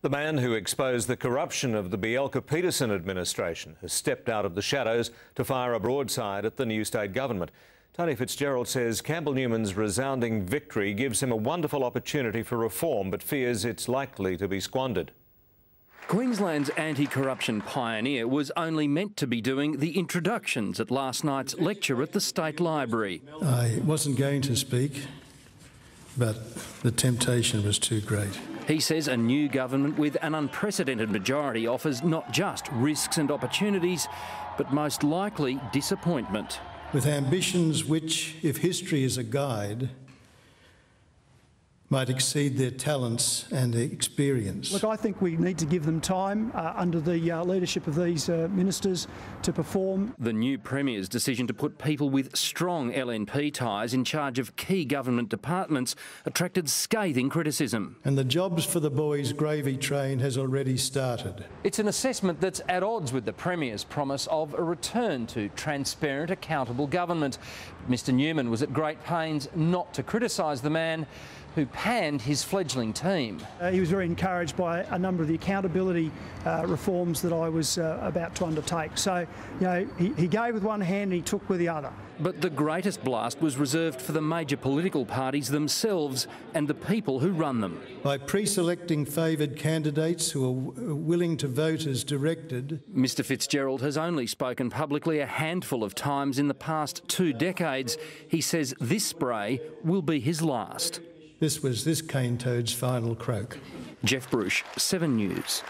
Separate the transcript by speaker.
Speaker 1: The man who exposed the corruption of the Bielka-Peterson administration has stepped out of the shadows to fire a broadside at the new state government. Tony Fitzgerald says Campbell Newman's resounding victory gives him a wonderful opportunity for reform, but fears it's likely to be squandered.
Speaker 2: Queensland's anti-corruption pioneer was only meant to be doing the introductions at last night's lecture at the State Library.
Speaker 3: I wasn't going to speak, but the temptation was too great.
Speaker 2: He says a new government with an unprecedented majority offers not just risks and opportunities, but most likely disappointment.
Speaker 3: With ambitions which, if history is a guide, might exceed their talents and their experience.
Speaker 4: Look, I think we need to give them time under the leadership of these ministers to perform.
Speaker 2: The new Premier's decision to put people with strong LNP ties in charge of key government departments attracted scathing criticism.
Speaker 3: And the jobs for the boys' gravy train has already started.
Speaker 2: It's an assessment that's at odds with the Premier's promise of a return to transparent, accountable government. Mr Newman was at great pains not to criticise the man who panned his fledgling team.
Speaker 4: He was very encouraged by a number of the accountability reforms that I was about to undertake. So, you know, he gave with one hand and he took with the other.
Speaker 2: But the greatest blast was reserved for the major political parties themselves and the people who run them.
Speaker 3: By pre-selecting favoured candidates who are willing to vote as directed.
Speaker 2: Mr Fitzgerald has only spoken publicly a handful of times in the past 2 decades. He says this spray will be his last.
Speaker 3: This was this cane toad's final croak.
Speaker 2: Jeff Bruce, 7 News.